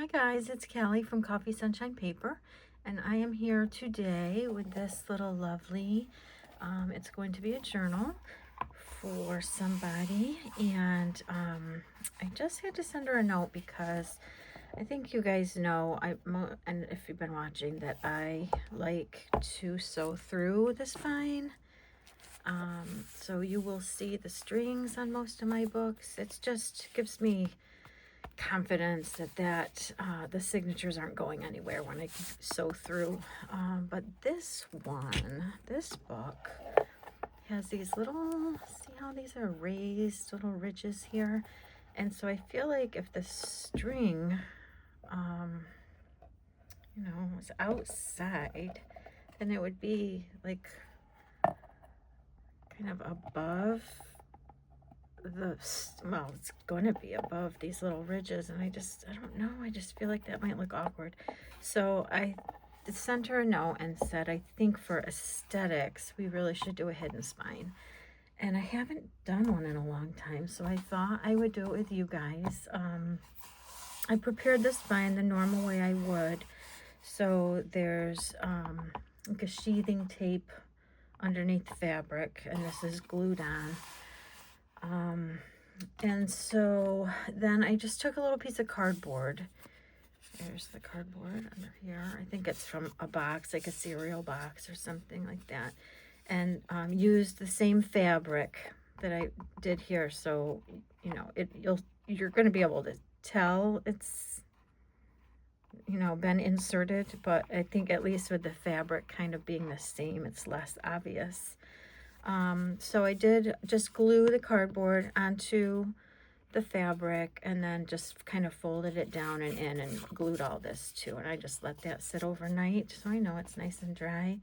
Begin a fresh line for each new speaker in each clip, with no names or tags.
Hi guys, it's Callie from Coffee Sunshine Paper, and I am here today with this little lovely, it's going to be a journal for somebody, and I just had to send her a note because I think you guys know, and if you've been watching, that I like to sew through the spine. So you will see the strings on most of my books. It just gives me confidence that the signatures aren't going anywhere when I sew through. But this book has these little, see how these are raised little ridges here? And so I feel like if the string, was outside, then it would be like kind of above well, it's going to be above these little ridges, and I don't know, I just feel like that might look awkward. So I sent her a note and said, I think for aesthetics we really should do a hidden spine, and I haven't done one in a long time, so I thought I would do it with you guys. I prepared the spine the normal way I would. So there's like a sheathing tape underneath the fabric, and this is glued on. And so then I just took a little piece of cardboard. There's the cardboard under here. I think it's from a box, like a cereal box or something like that. And used the same fabric that I did here. So, you're going to be able to tell it's, been inserted, but I think at least with the fabric kind of being the same, it's less obvious. So I did just glue the cardboard onto the fabric and then just kind of folded it down and in and glued all this too. And I just let that sit overnight so I know it's nice and dry.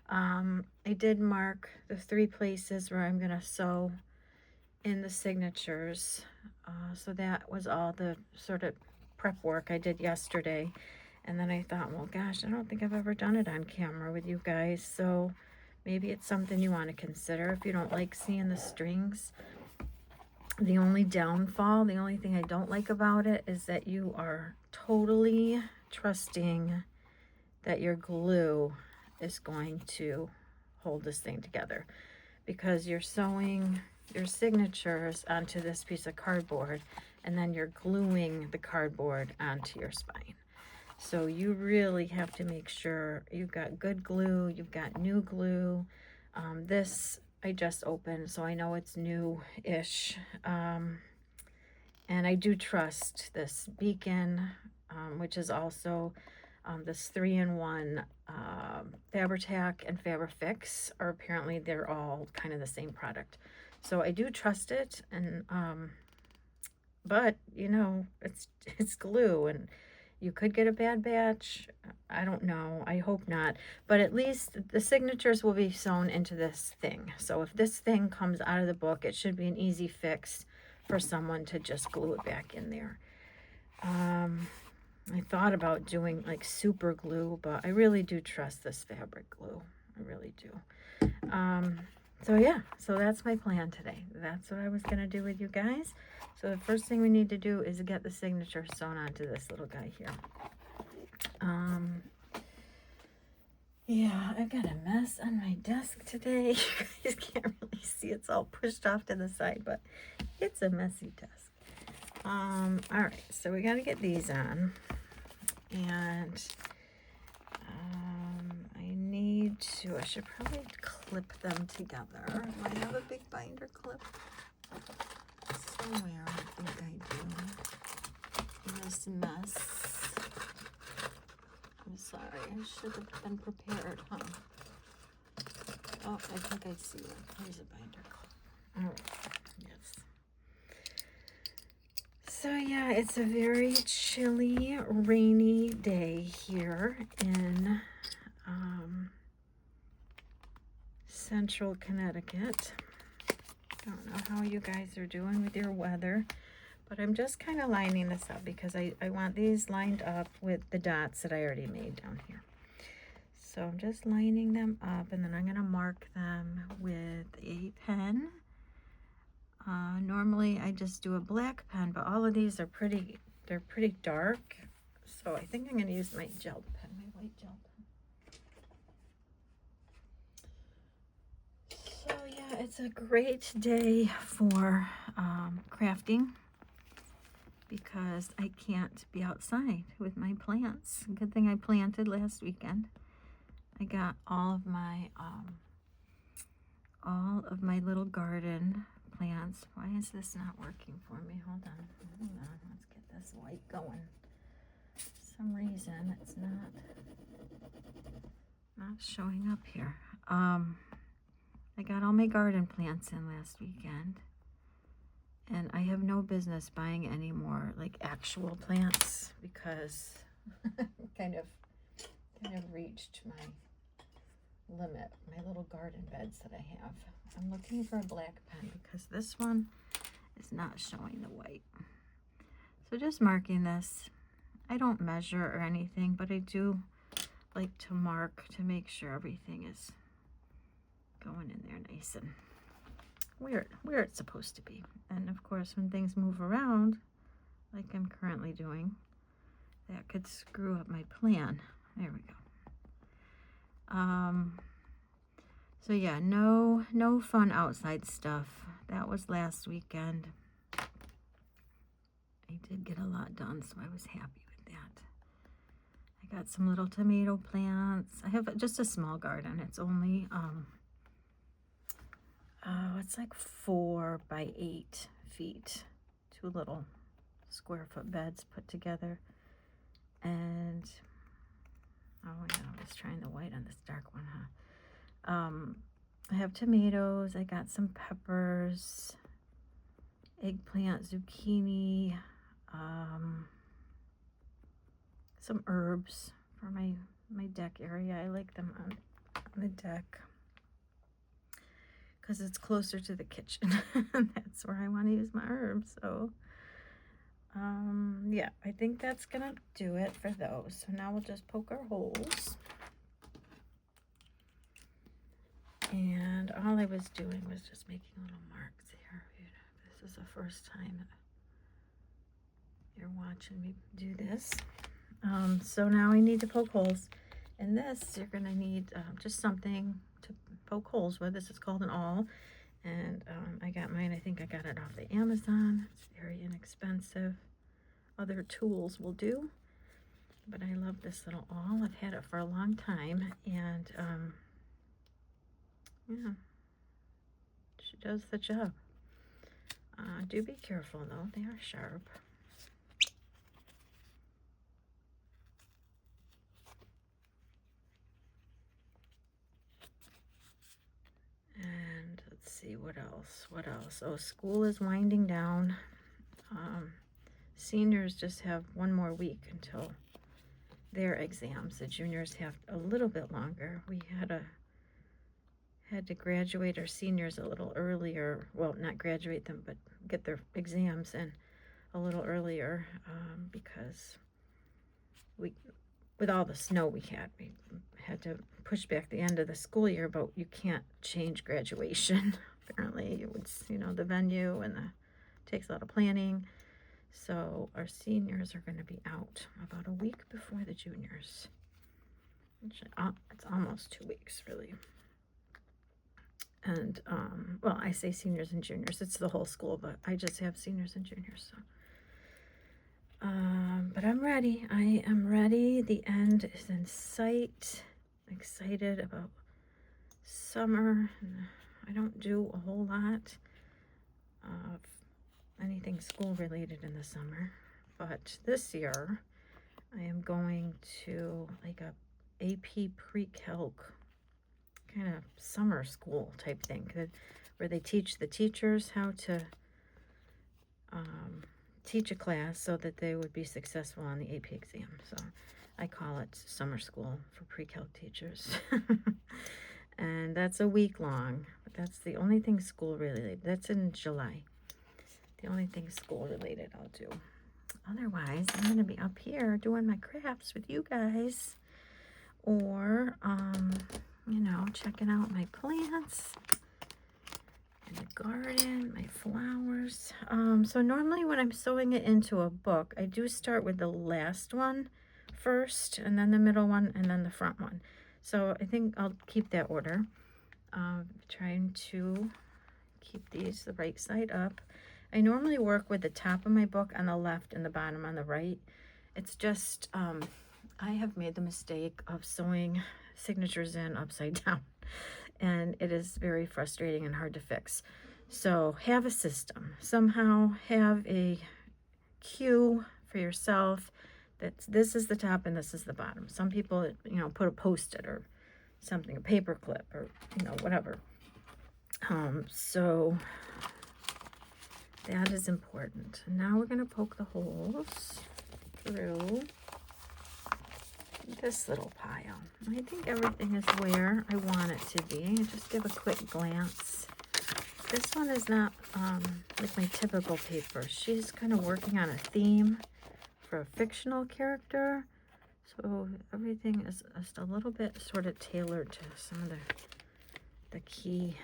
I did mark the 3 places where I'm going to sew in the signatures. So that was all the sort of prep work I did yesterday. And then I thought, well, gosh, I don't think I've ever done it on camera with you guys. So maybe it's something you want to consider if you don't like seeing the strings. The only downfall, the only thing I don't like about it is that you are totally trusting that your glue is going to hold this thing together, because you're sewing your signatures onto this piece of cardboard and then you're gluing the cardboard onto your spine. So you really have to make sure you've got good glue, you've got new glue. This I just opened, so I know it's new-ish. And I do trust this Beacon, which is also this 3-in-1 Fabri-Tac and Fabri-Fix, or apparently they're all kind of the same product. So I do trust it, and but it's glue, and you could get a bad batch. I don't know. I hope not. But at least the signatures will be sewn into this thing. So if this thing comes out of the book, it should be an easy fix for someone to just glue it back in there. I thought about doing like super glue, but I really do trust this fabric glue. I really do. So yeah, so that's my plan today. That's what I was going to do with you guys. So the first thing we need to do is get the signature sewn onto this little guy here. Yeah, I've got a mess on my desk today. You guys can't really see, it's all pushed off to the side, but it's a messy desk. All right, so we got to get these on, and I should probably clip them together. Do I have a big binder clip? Somewhere, I think I do. In this mess. I'm sorry, I should have been prepared, huh? Oh, I think I see one. Here's a binder clip. All right, yes. So yeah, it's a very chilly, rainy day here in Central Connecticut. Don't know how you guys are doing with your weather, but I'm just kind of lining this up because I want these lined up with the dots that I already made down here. So I'm just lining them up, and then I'm going to mark them with a pen. Normally I just do a black pen, but all of these are pretty dark. So I think I'm going to use my gel pen, my white gel pen. So yeah, it's a great day for crafting because I can't be outside with my plants. Good thing I planted last weekend. I got all of my little garden plants. Why is this not working for me? Hold on. Let's get this white going. For some reason it's not showing up here. I got all my garden plants in last weekend, and I have no business buying any more like actual plants because kind of reached my limit, my little garden beds that I have. I'm looking for a black pen because this one is not showing the white. So just marking this. I don't measure or anything, but I do like to mark to make sure everything is going in there nice and where it's supposed to be. And of course, when things move around, like I'm currently doing, that could screw up my plan. There we go. So yeah, no fun outside stuff. That was last weekend. I did get a lot done, so I was happy with that. I got some little tomato plants. I have just a small garden. It's only it's like 4 by 8 feet. 2 little square foot beds put together. And oh yeah, I was trying the white on this dark one, huh? I have tomatoes. I got some peppers, eggplant, zucchini, some herbs for my deck area. I like them on the deck because it's closer to the kitchen. That's where I want to use my herbs. So yeah, I think that's gonna do it for those. So now we'll just poke our holes. And all I was doing was just making little marks here. This is the first time that you're watching me do this. So now I need to poke holes. And this, you're gonna need just something to poke holes with. This is called an awl. And I got mine, I think I got it off the Amazon. It's very inexpensive. Other tools will do. But I love this little awl. I've had it for a long time. And yeah, she does the job. Do be careful though, they are sharp. And let's see, what else? Oh, school is winding down. Seniors just have one more week until their exams. The juniors have a little bit longer. We had to graduate our seniors a little earlier. Well, not graduate them, but get their exams in a little earlier because with all the snow we had to push back the end of the school year, but you can't change graduation. Apparently, it's, the venue and takes a lot of planning. So our seniors are going to be out about a week before the juniors. It's almost 2 weeks, really. And, well, I say seniors and juniors. It's the whole school, but I just have seniors and juniors. So, but I'm ready. I am ready. The end is in sight. Excited about summer. I don't do a whole lot of anything school related in the summer, but this year I am going to like a AP pre-calc kind of summer school type thing where they teach the teachers how to teach a class so that they would be successful on the AP exam. So I call it summer school for pre-calc teachers. And that's a week long, but that's the only thing school related. That's in July. The only thing school related I'll do. Otherwise, I'm going to be up here doing my crafts with you guys, or checking out my plants the garden, my flowers. So normally when I'm sewing it into a book, I do start with the last one first, and then the middle one, and then the front one. So I think I'll keep that order. Trying to keep these the right side up. I normally work with the top of my book on the left and the bottom on the right. It's just, I have made the mistake of sewing signatures in upside down, and it is very frustrating and hard to fix. So have a system. Somehow have a cue for yourself that this is the top and this is the bottom. Some people, you know, put a post-it or something, a paper clip, or, you know, whatever. So that is important. Now we're going to poke the holes through this little pile. I think everything is where I want it to be. Just give a quick glance. This one is not like my typical paper. She's kind of working on a theme for a fictional character. So everything is just a little bit sort of tailored to some of the key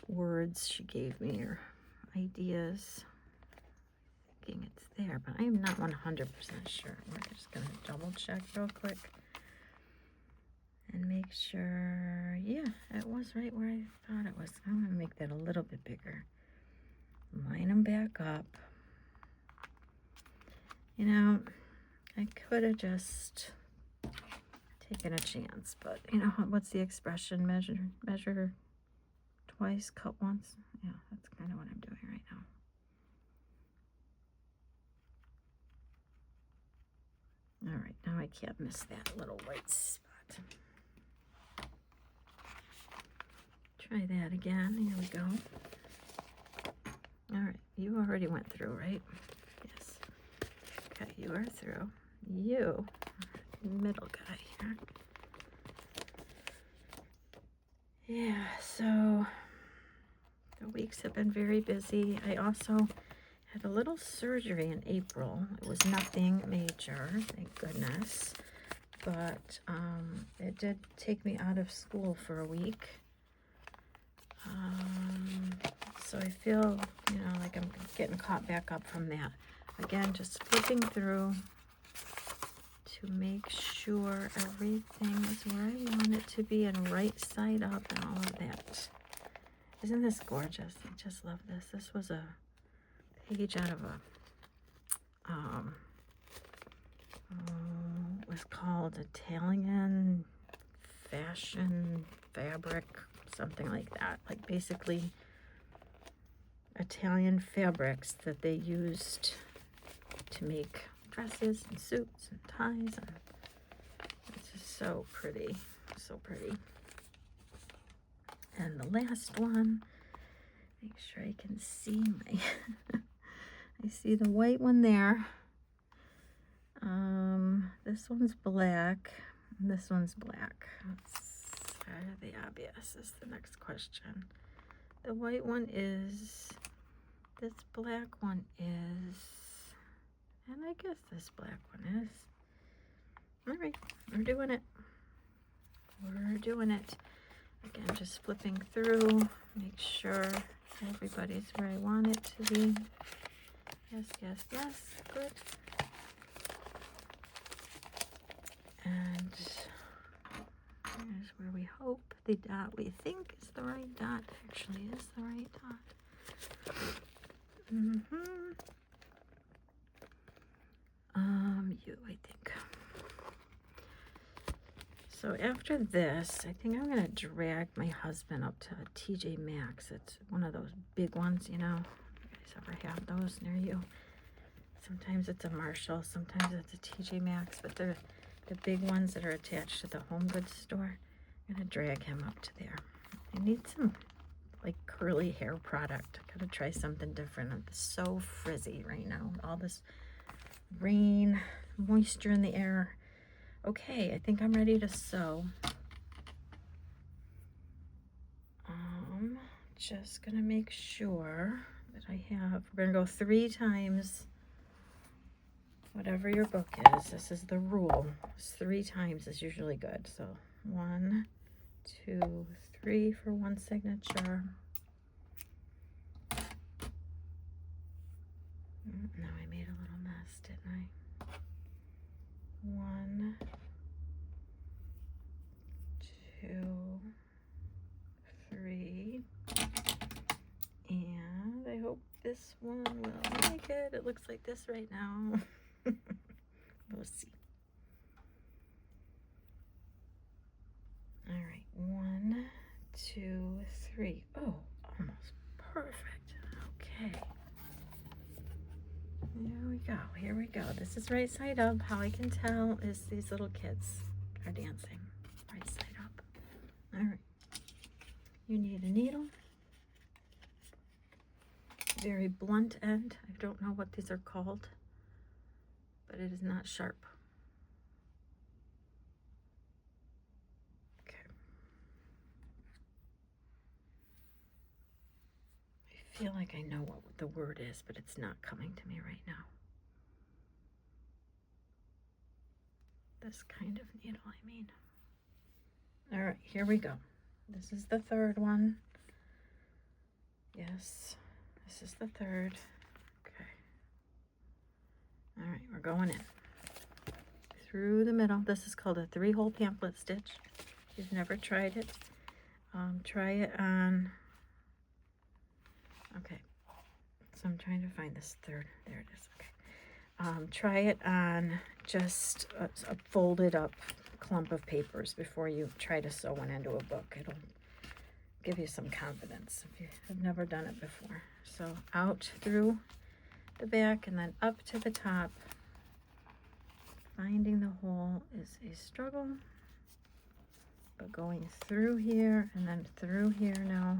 words she gave me, or ideas. Thinking it's there, but I am not 100% sure. We're just going to double check real quick and make sure, yeah, it was right where I thought it was. I'm going to make that a little bit bigger. Line them back up. You know, I could have just taken a chance, but you know, what's the expression? Measure twice, cut once. Yeah, that's kind of what I'm doing right now. All right, now I can't miss that little white spot. Try that again. Here we go. All right, you already went through, right? Yes. Okay, you are through. You, middle guy here. Yeah, so the weeks have been very busy. I also had a little surgery in April. It was nothing major, thank goodness. But it did take me out of school for a week. So I feel, you know, like I'm getting caught back up from that. Again, just flipping through to make sure everything is where I want it to be and right side up and all of that. Isn't this gorgeous? I just love this. This was a page out of a, it was called Italian Fashion Fabric, something like that. Like basically Italian fabrics that they used to make dresses and suits and ties. And it's just so pretty, so pretty. And the last one, make sure I can see my, I see the white one there. This one's black, and this one's black. The obvious is the next question. The white one is, this black one is, and I guess this black one is. All right, we're doing it. We're doing it. Again, just flipping through, make sure everybody's where I want it to be. Yes, yes, yes, good. And here's where we hope the dot we think is the right dot actually is the right dot. You, I think. So after this, I think I'm going to drag my husband up to a TJ Maxx. It's one of those big ones, you know. You guys ever have those near you? Sometimes it's a Marshall, sometimes it's a TJ Maxx, but they're the big ones that are attached to the home goods store. I'm going to drag him up to there. I need some like curly hair product. I got to try something different. I'm so frizzy right now. All this rain, moisture in the air. Okay, I think I'm ready to sew. Just gonna make sure that I have, we're gonna go 3 times whatever your book is. This is the rule. It's 3 times is usually good. So 1, 2, 3 for one signature. No, I made a little mess, didn't I? 1, 2, 3, and I hope this one will make it. It looks like this right now. We'll see. All right, 1, 2, 3. Oh, almost perfect. Okay. There we go. Here we go. This is right side up. How I can tell is these little kids are dancing right side up. All right. You need a needle. Very blunt end. I don't know what these are called, but it is not sharp. Okay. I feel like I know what the word is, but it's not coming to me right now. This kind of needle, I mean. All right, here we go. This is the third one. Yes, this is the third. Okay. All right, we're going in. Through the middle. This is called a 3-hole pamphlet stitch. If you've never tried it, try it on, okay, so I'm trying to find this third, there it is, okay. Try it on just a folded up clump of papers before you try to sew one into a book. It'll give you some confidence if you have never done it before. So out through the back and then up to the top. Finding the hole is a struggle, but going through here and then through here now.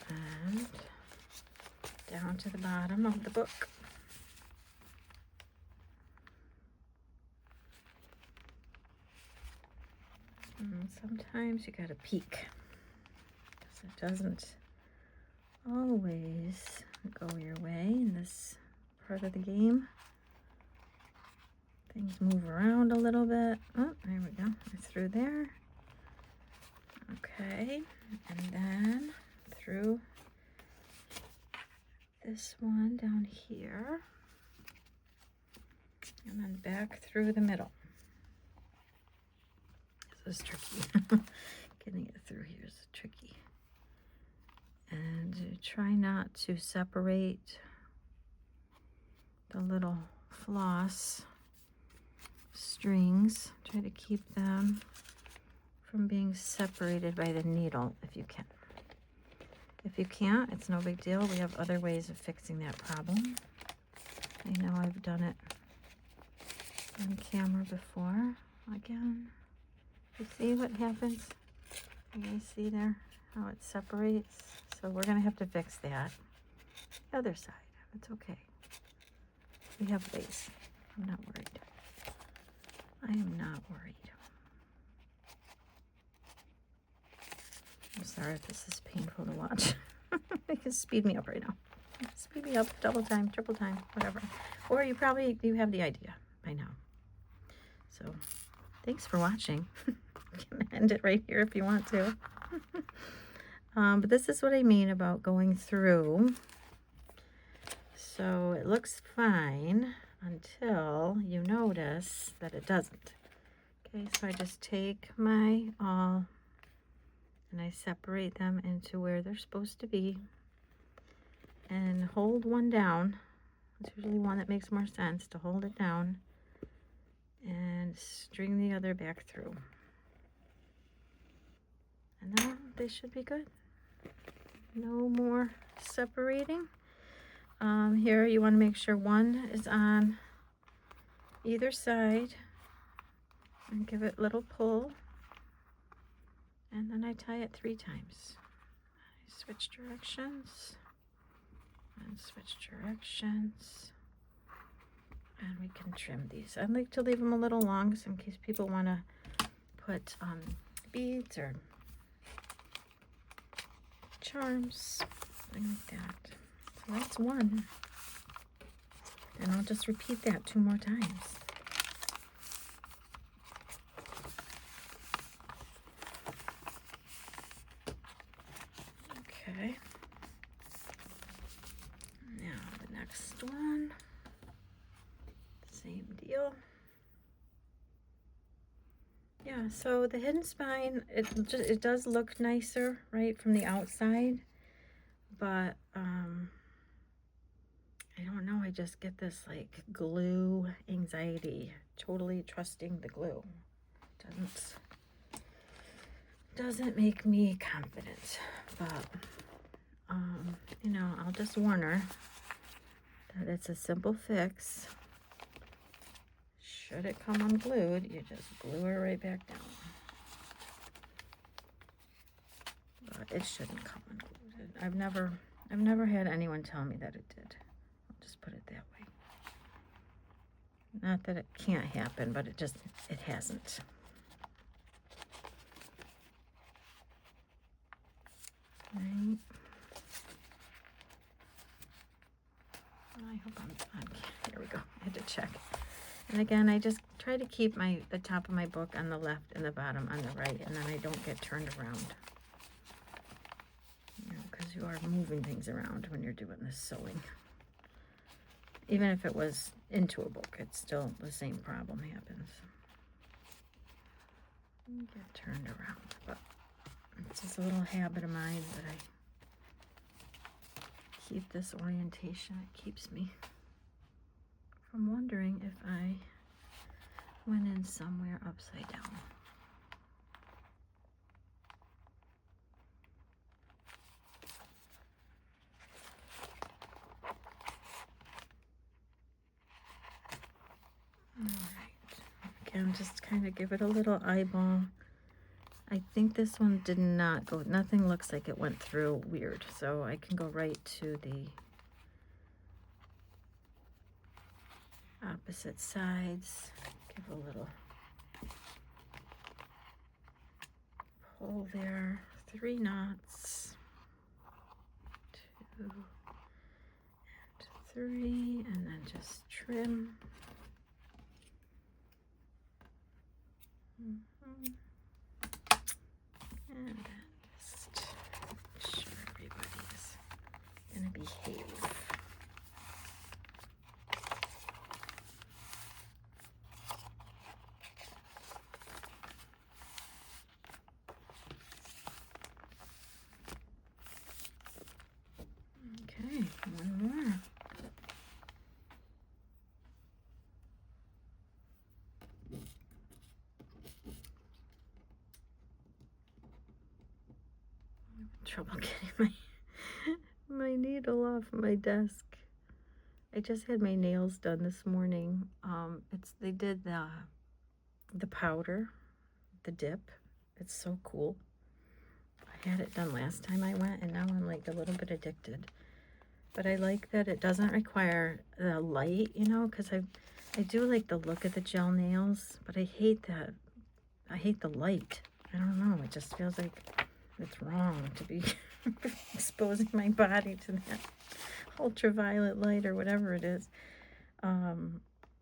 And down to the bottom of the book. And sometimes you gotta peek, because it doesn't always go your way in this part of the game. Things move around a little bit. Oh, there we go. It's through there. Okay, and then through this one down here, and then back through the middle. This is tricky. Getting it through here is tricky. And try not to separate the little floss strings. Try to keep them from being separated by the needle if you can. If you can't, it's no big deal. We have other ways of fixing that problem. I know I've done it on camera before. Again, you see what happens? You guys see there how it separates? So we're gonna have to fix that. The other side, it's okay. We have ways. I'm not worried. I am not worried. I'm sorry if this is painful to watch. You can speed me up right now. Speed me up, double time, triple time, whatever. Or you have the idea by now. So thanks for watching. You can end it right here if you want to. But this is what I mean about going through. So it looks fine until you notice that it doesn't. Okay, so I just take my awl and I separate them into where they're supposed to be and hold one down. It's usually one that makes more sense to hold it down and string the other back through. And now they should be good. No more separating. Here you want to make sure one is on either side and give it a little pull. And then I tie it 3 times. I switch directions and switch directions. And we can trim these. I like to leave them a little long so in case people want to put beads or charms, something like that. So that's one. And I'll just repeat that 2 more times. Okay. Yeah, so the hidden spine, it does look nicer, right, from the outside, but I don't know, I just get this like glue anxiety, totally trusting the glue. Doesn't make me confident, but you know, I'll just warn her that it's a simple fix. Should it come unglued, you just glue her right back down. But it shouldn't come unglued. I've never had anyone tell me that it did. I'll just put it that way. Not that it can't happen, but it hasn't. Right. I hope I'm on. Here we go. I had to check. And again, I just try to keep the top of my book on the left and the bottom on the right, and then I don't get turned around. You know, because you are moving things around when you're doing this sewing. Even if it was into a book, it's still the same problem happens. You get turned around, but it's just a little habit of mine that I keep this orientation. It keeps me from wondering if I went in somewhere upside down. All right. Again, just kind of give it a little eyeball. I think this one did not go, nothing looks like it went through weird, so I can go right to the opposite sides. Give a little pull there, 3 knots, 2 and 3, and then just trim. And then just make sure everybody's gonna behave. Okay, one more. Trouble getting my needle off my desk. I just had my nails done this morning. They did the powder, the dip. It's so cool. I had it done last time I went, and now I'm like a little bit addicted. But I like that it doesn't require the light, you know, because I do like the look of the gel nails, but I hate that. I hate the light. I don't know. It just feels like it's wrong to be exposing my body to that ultraviolet light or whatever it is.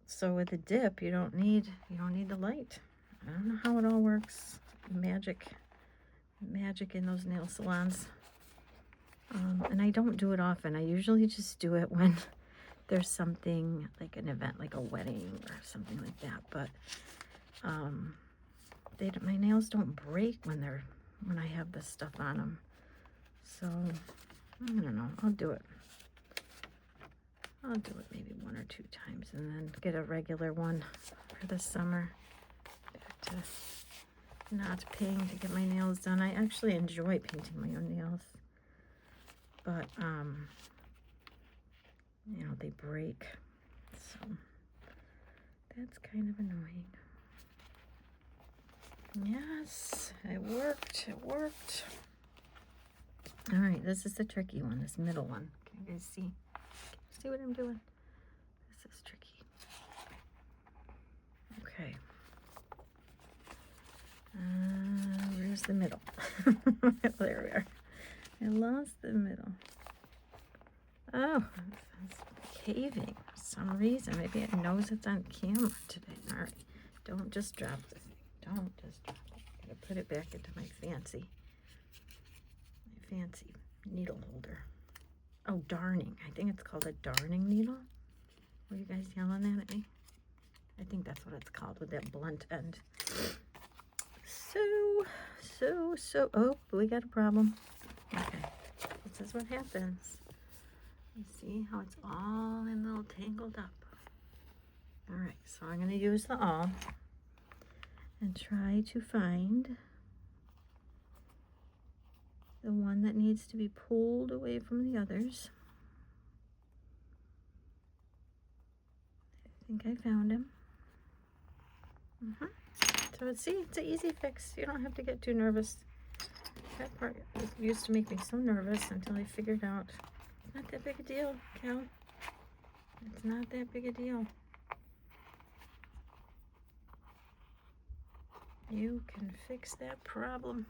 So with the dip, you don't need the light. I don't know how it all works. Magic in those nail salons. And I don't do it often. I usually just do it when there's something like an event, like a wedding or something like that. But my nails don't break when I have this stuff on them. So I don't know. I'll do it maybe 1 or 2 times, and then get a regular one for the summer. Back to not paying to get my nails done. I actually enjoy painting my own nails, but you know, they break, so that's kind of annoying. Yes, it worked. All right, this is the tricky one, this middle one. Can you guys see? See what I'm doing? This is tricky. Okay. Where's the middle? There we are. I lost the middle. Oh, it's caving for some reason. Maybe it knows it's on camera today. All right. Don't just drop the thing. Don't just drop it. Gotta put it back into my fancy needle holder. Oh, darning. I think it's called a darning needle. Were you guys yelling that at me? I think that's what it's called, with that blunt end. Oh, we got a problem. Okay, this is what happens. You see how it's all in little tangled up. All right, so I'm going to use the awl and try to find the one that needs to be pulled away from the others. I think I found him. So see, it's an easy fix. You don't have to get too nervous. That part used to make me so nervous until I figured out it's not that big a deal, Cal. It's not that big a deal. You can fix that problem.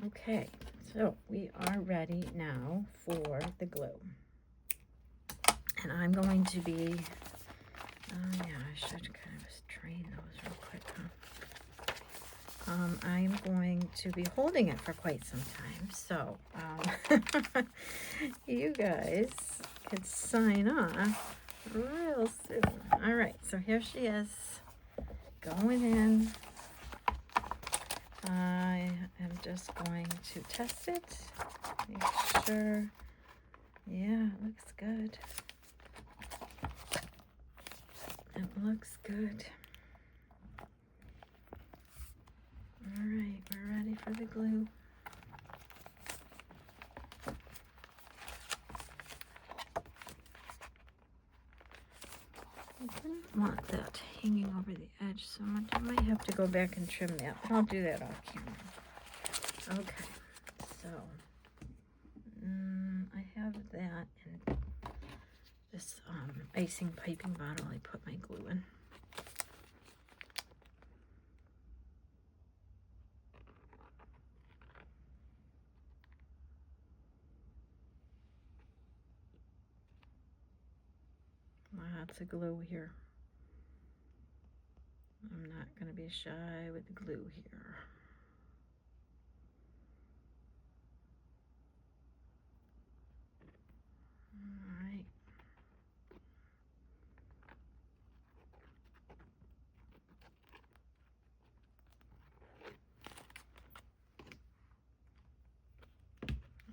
Okay, so we are ready now for the glue. And I'm going to be, yeah, I should kind of train those real quick, huh? I'm going to be holding it for quite some time, so you guys could sign off real soon. All right, so here she is, going in. I am just going to test it, make sure, yeah, it looks good. It looks good. All right, we're ready for the glue. I didn't want that hanging over the edge so much. I might have to go back and trim that, but I'll do that off camera. Okay, so I have that in this icing piping bottle I put my glue in. Lots of glue here. I'm not going to be shy with the glue here. All right.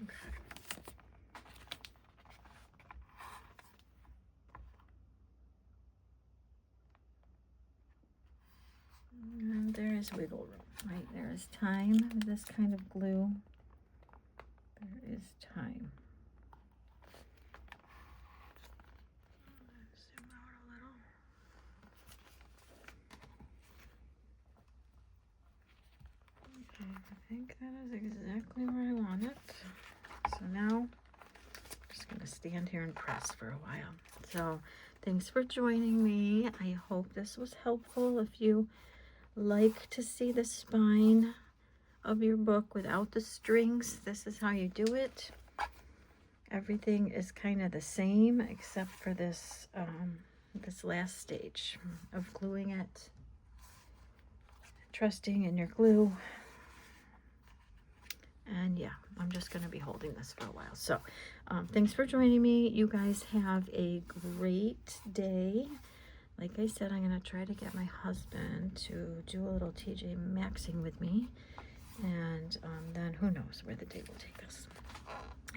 Okay. And there is wiggle room, right? There is time with this kind of glue. There is time. Zoom out a little. Okay, I think that is exactly where I want it. So now I'm just going to stand here and press for a while. So thanks for joining me. I hope this was helpful. If you like to see the spine of your book without the strings, this is how you do it. Everything is kind of the same except for this this last stage of gluing it, trusting in your glue. And yeah, I'm just going to be holding this for a while. So thanks for joining me. You guys have a great day. Like I said, I'm going to try to get my husband to do a little TJ Maxxing with me. And then who knows where the day will take us.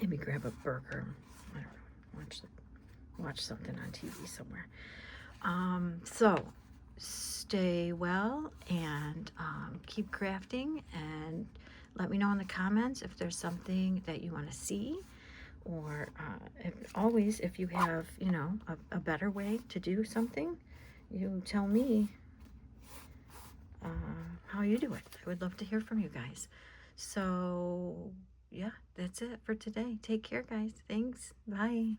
Maybe grab a burger. I don't know. Watch something on TV somewhere. So stay well and keep crafting, and let me know in the comments if there's something that you want to see, or if you have, you know, a better way to do something, you tell me how you do it. I would love to hear from you guys. So yeah, that's it for today. Take care, guys. Thanks. Bye.